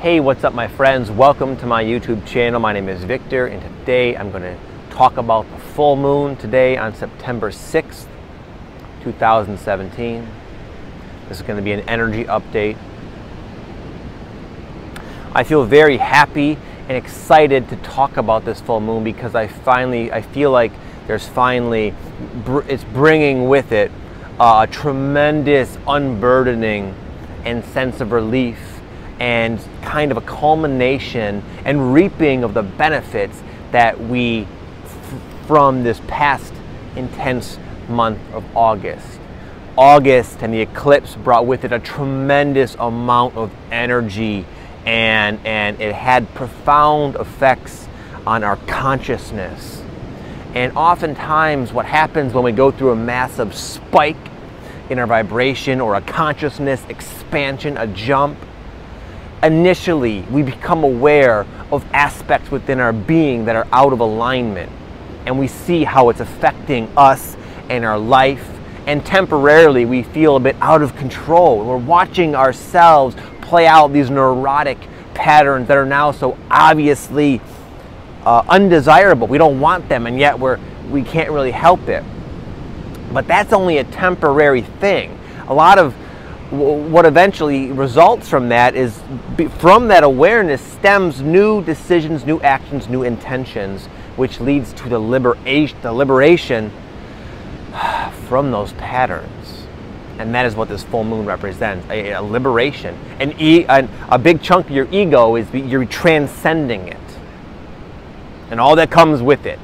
Hey, what's up my friends? Welcome to my YouTube channel. My name is Victor, and today I'm going to talk about the full moon today on September 6th, 2017. This is going to be an energy update. I feel very happy and excited to talk about this full moon because I feel like it's bringing with it a tremendous unburdening and sense of relief and kind of a culmination and reaping of the benefits that we from this past intense month of August. August and the eclipse brought with it a tremendous amount of energy, and it had profound effects on our consciousness. And oftentimes what happens when we go through a massive spike in our vibration or a consciousness expansion, a jump, initially we become aware of aspects within our being that are out of alignment, and we see how it's affecting us and our life, and temporarily we feel a bit out of control. We're watching ourselves play out these neurotic patterns that are now so obviously undesirable. We don't want them, and yet we can't really help it. But that's only a temporary thing. A lot of what eventually results from that is, from that awareness stems new decisions, new actions, new intentions, which leads to the liberation from those patterns. And that is what this full moon represents, a liberation. And a big chunk of your ego is you're transcending it and all that comes with it.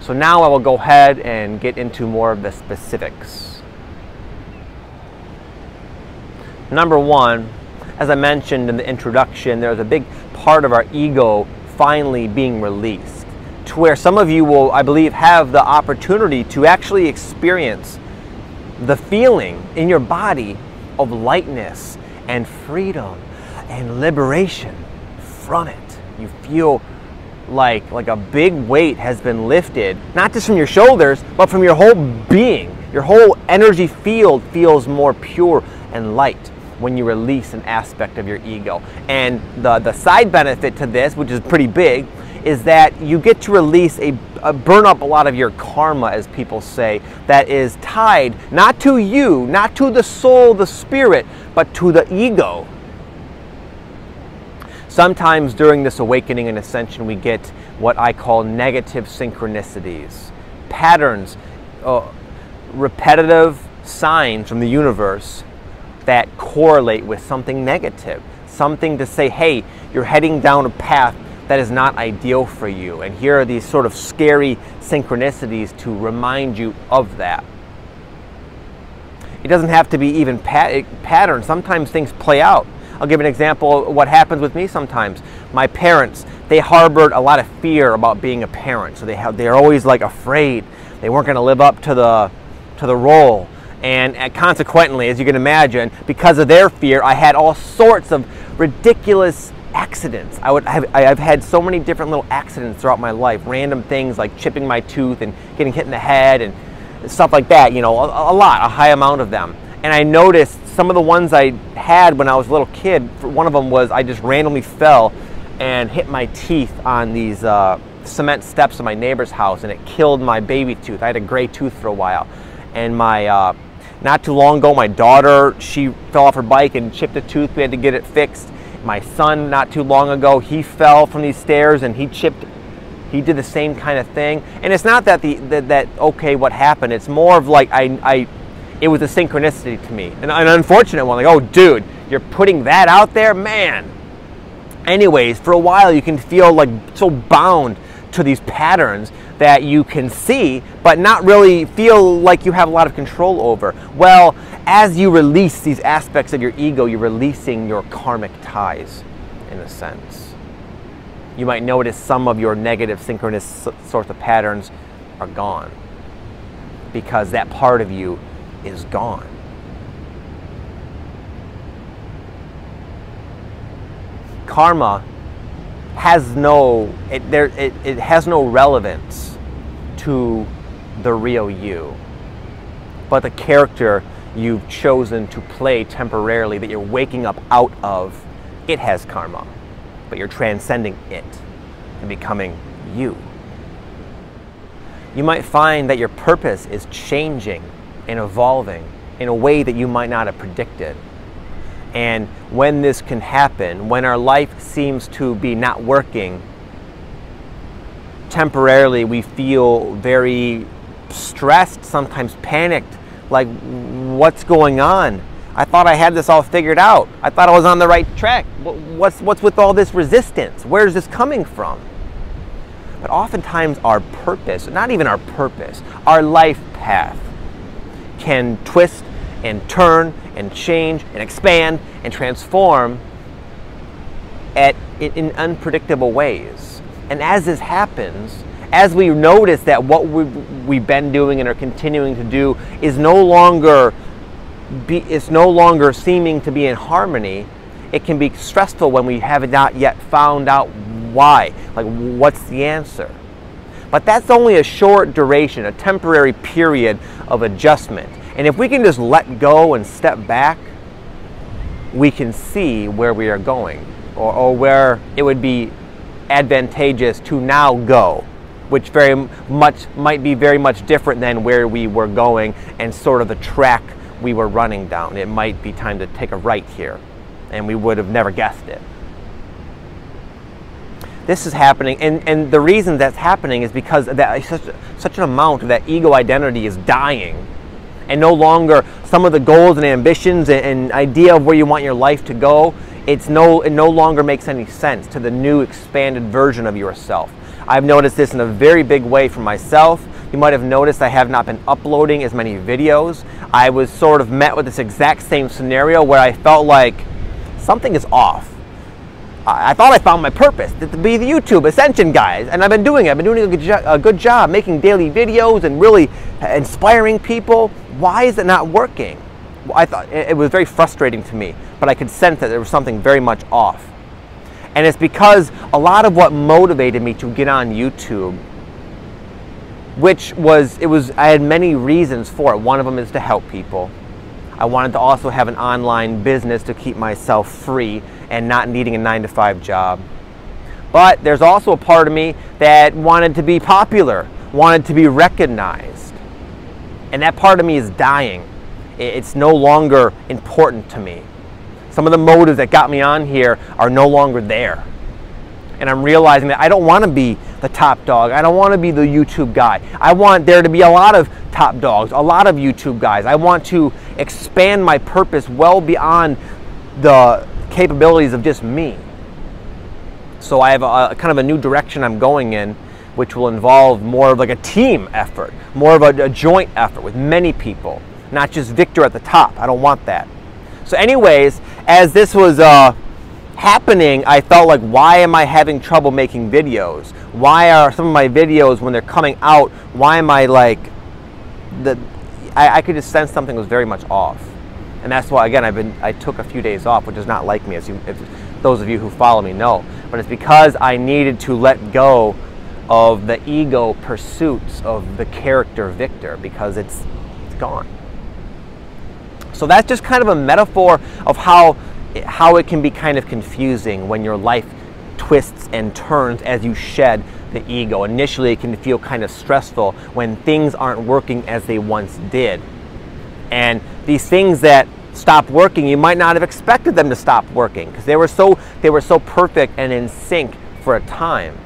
So now I will go ahead and get into more of the specifics. Number one, as I mentioned in the introduction, there's a big part of our ego finally being released, to where some of you will, I believe, have the opportunity to actually experience the feeling in your body of lightness and freedom and liberation from it. You feel like a big weight has been lifted, not just from your shoulders, but from your whole being. Your whole energy field feels more pure and light when you release an aspect of your ego. And the side benefit to this, which is pretty big, is that you get to release burn up a lot of your karma, as people say, that is tied not to you, not to the soul, the spirit, but to the ego. Sometimes during this awakening and ascension, we get what I call negative synchronicities, patterns, repetitive signs from the universe that correlate with something negative, something to say, hey, you're heading down a path that is not ideal for you. And here are these sort of scary synchronicities to remind you of that. It doesn't have to be even patterns. Sometimes things play out. I'll give an example of what happens with me sometimes. My parents, they harbored a lot of fear about being a parent. So they're always like afraid. They weren't going to live up to the role. And consequently, as you can imagine, because of their fear, I had all sorts of ridiculous accidents. I've had so many different little accidents throughout my life. Random things like chipping my tooth and getting hit in the head and stuff like that. You know, a high amount of them. And I noticed some of the ones I had when I was a little kid. One of them was I just randomly fell and hit my teeth on these cement steps of my neighbor's house, and it killed my baby tooth. I had a gray tooth for a while. And not too long ago, my daughter, she fell off her bike and chipped a tooth. We had to get it fixed. My son, not too long ago, he fell from these stairs and he did the same kind of thing. And it's not that okay, what happened? It's more of like it was a synchronicity to me, an unfortunate one. Like, oh, dude, you're putting that out there, man. Anyways, for a while, you can feel like so bound to these patterns that you can see, but not really feel like you have a lot of control over. Well, as you release these aspects of your ego, you're releasing your karmic ties, in a sense. You might notice some of your negative synchronous sorts of patterns are gone, because that part of you is gone. Karma has it has no relevance to the real you, but the character you've chosen to play temporarily, that you're waking up out of It has karma, but you're transcending it and becoming you. You might find that your purpose is changing and evolving in a way that you might not have predicted. And when this can happen, when our life seems to be not working, temporarily we feel very stressed, sometimes panicked, like, what's going on? I thought I had this all figured out. I thought I was on the right track. What's with all this resistance? Where's this coming from? But oftentimes our purpose, not even our purpose, our life path can twist and turn and change and expand and transform in unpredictable ways. And as this happens, as we notice that what we've been doing and are continuing to do is no longer seeming to be in harmony, it can be stressful when we have not yet found out why. Like, what's the answer? But that's only a short duration, a temporary period of adjustment. And if we can just let go and step back, we can see where we are going, or where it would be advantageous to now go, which very much might be very much different than where we were going and sort of the track we were running down. It might be time to take a right here, and we would have never guessed it. This is happening, and the reason that's happening is because that such an amount of that ego identity is dying, and no longer some of the goals and ambitions and idea of where you want your life to go, it no longer makes any sense to the new expanded version of yourself. I've noticed this in a very big way for myself. You might have noticed I have not been uploading as many videos. I was sort of met with this exact same scenario where I felt like something is off. I thought I found my purpose, to be the YouTube Ascension guys, and I've been doing it. I've been doing a good job making daily videos and really inspiring people. Why is it not working? Well, I thought it was very frustrating to me, but I could sense that there was something very much off. And it's because a lot of what motivated me to get on YouTube, I had many reasons for it. One of them is to help people. I wanted to also have an online business to keep myself free and not needing a 9-to-5 job. But there's also a part of me that wanted to be popular, wanted to be recognized. And that part of me is dying. It's no longer important to me. Some of the motives that got me on here are no longer there. And I'm realizing that I don't want to be the top dog. I don't want to be the YouTube guy. I want there to be a lot of top dogs, a lot of YouTube guys. I want to expand my purpose well beyond the capabilities of just me. So I have a kind of a new direction I'm going in, which will involve more of like a team effort, more of a joint effort with many people, not just Victor at the top. I don't want that. So anyways, as this was happening, I felt like, why am I having trouble making videos? Why are some of my videos, when they're coming out, why am I like, I could just sense something was very much off. And that's why, again, I took a few days off, which is not like me, as those of you who follow me know. But it's because I needed to let go of the ego pursuits of the character Victor, because it's gone. So that's just kind of a metaphor of how it can be kind of confusing when your life twists and turns as you shed the ego. Initially, it can feel kind of stressful when things aren't working as they once did. And these things that stop working, you might not have expected them to stop working because they were so perfect and in sync for a time.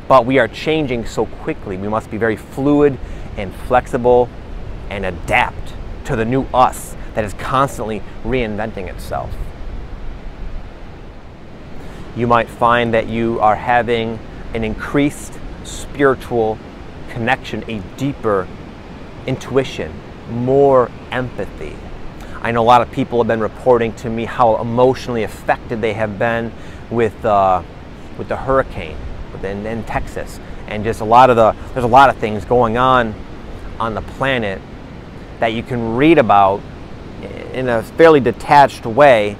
But we are changing so quickly. We must be very fluid and flexible and adapt to the new us that is constantly reinventing itself. You might find that you are having an increased spiritual connection, a deeper intuition, more empathy. I know a lot of people have been reporting to me how emotionally affected they have been with the hurricane in Texas, and just there's a lot of things going on the planet that you can read about in a fairly detached way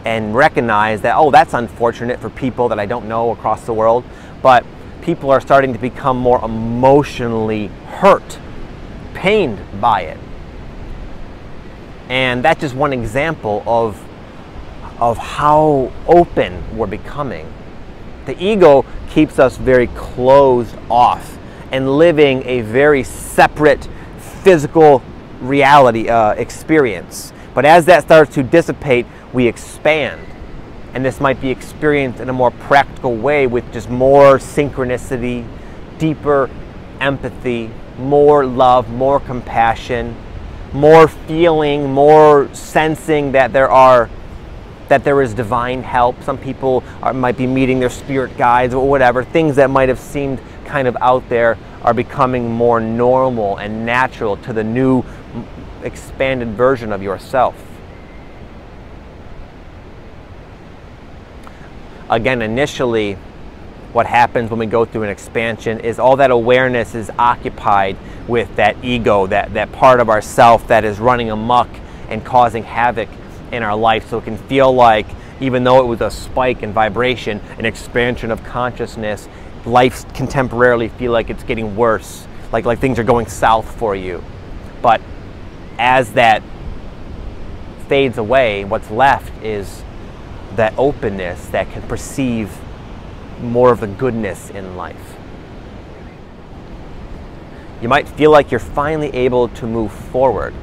and recognize that, oh, that's unfortunate for people that I don't know across the world, but people are starting to become more emotionally hurt, pained by it. And that's just one example of of how open we're becoming. The ego keeps us very closed off and living a very separate physical reality experience. But as that starts to dissipate, we expand. And this might be experienced in a more practical way with just more synchronicity, deeper empathy, more love, more compassion, more feeling, more sensing that there is divine help. Some people might be meeting their spirit guides or whatever. Things that might have seemed kind of out there are becoming more normal and natural to the new expanded version of yourself. Again, initially, what happens when we go through an expansion is all that awareness is occupied with that ego, that part of ourself that is running amok and causing havoc in our life. So it can feel like, even though it was a spike in vibration, an expansion of consciousness, life can temporarily feel like it's getting worse, like things are going south for you. But as that fades away, what's left is that openness that can perceive more of the goodness in life. You might feel like you're finally able to move forward.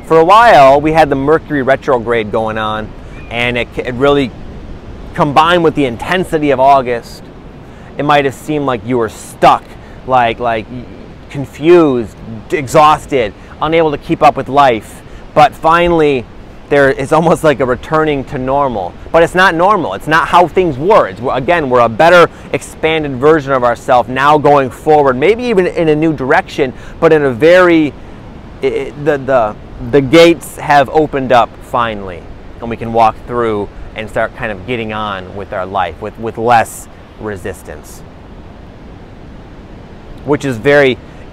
For a while, we had the Mercury retrograde going on, and it really combined with the intensity of August. It might have seemed like you were stuck, like confused, exhausted, unable to keep up with life. But finally, there is almost like a returning to normal. But it's not normal. It's not how things were. We're a better expanded version of ourselves now going forward, maybe even in a new direction, but in a very, the gates have opened up finally, and we can walk through and start kind of getting on with our life with less resistance. Which is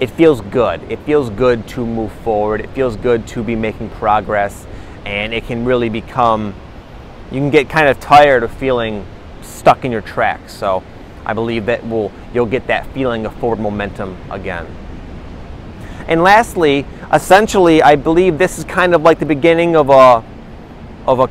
it feels good. It feels good to move forward. It feels good to be making progress. And it can really become, you can get kind of tired of feeling stuck in your tracks. So I believe that you'll get that feeling of forward momentum again. And lastly, essentially, I believe this is kind of like the beginning of a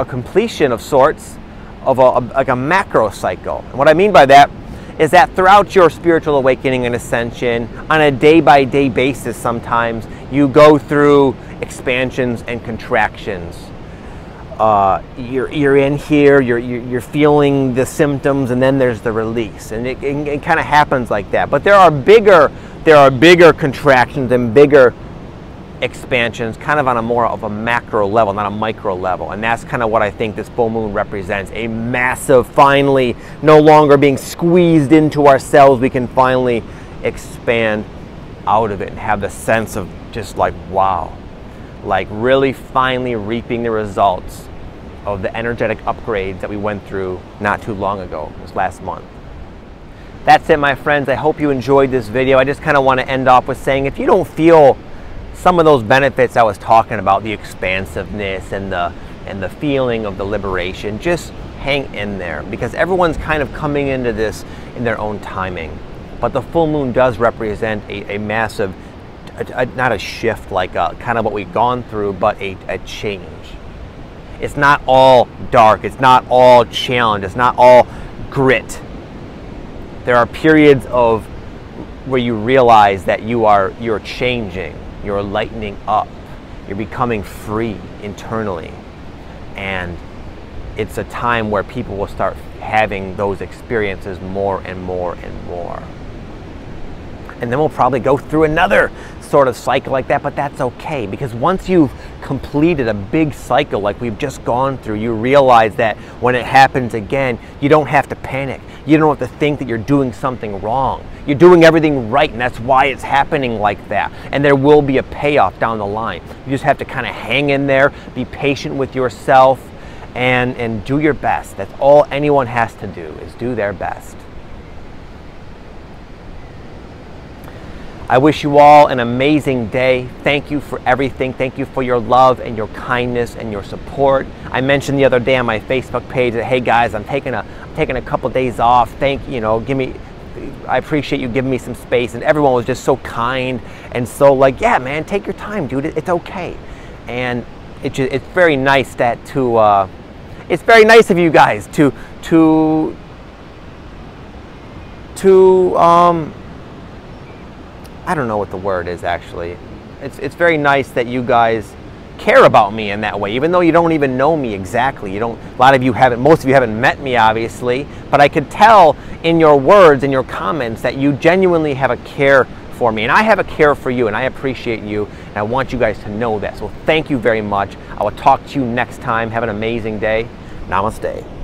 completion of sorts, of like a macro cycle. And what I mean by that is that throughout your spiritual awakening and ascension, on a day-by-day basis sometimes, you go through expansions and contractions. You're in here, you're feeling the symptoms, and then there's the release. And it kind of happens like that. But there are bigger contractions and bigger expansions, kind of on a more of a macro level, not a micro level. And that's kind of what I think this full moon represents. A massive, finally, no longer being squeezed into ourselves, we can finally expand out of it and have the sense of just like, wow, like really finally reaping the results of the energetic upgrades that we went through not too long ago, this last month. That's it, my friends. I hope you enjoyed this video. I just kind of want to end off with saying, if you don't feel some of those benefits I was talking about, the expansiveness and the feeling of the liberation, just hang in there, because everyone's kind of coming into this in their own timing. But the full moon does represent a massive, not a shift like kind of what we've gone through, but a change. It's not all dark, it's not all challenge, it's not all grit. There are periods of where you realize that you're changing. You're lightening up. You're becoming free internally. And it's a time where people will start having those experiences more and more and more. And then we'll probably go through another sort of cycle like that, but that's okay, because once you've completed a big cycle like we've just gone through, you realize that when it happens again, you don't have to panic. You don't have to think that you're doing something wrong. You're doing everything right, and that's why it's happening like that. And there will be a payoff down the line. You just have to kind of hang in there, be patient with yourself, and do your best. That's all anyone has to do, is do their best. I wish you all an amazing day. Thank you for everything. Thank you for your love and your kindness and your support. I mentioned the other day on my Facebook page that, hey guys, I'm taking a couple days off. I appreciate you giving me some space. And everyone was just so kind and so like, yeah, man, take your time, dude. It's okay. And it's very nice that it's very nice of you guys to I don't know what the word is actually. It's very nice that you guys care about me in that way, even though you don't even know me exactly. You don't. A lot of you haven't. Most of you haven't met me, obviously. But I could tell in your words, in your comments, that you genuinely have a care for me, and I have a care for you, and I appreciate you, and I want you guys to know that. So thank you very much. I will talk to you next time. Have an amazing day. Namaste.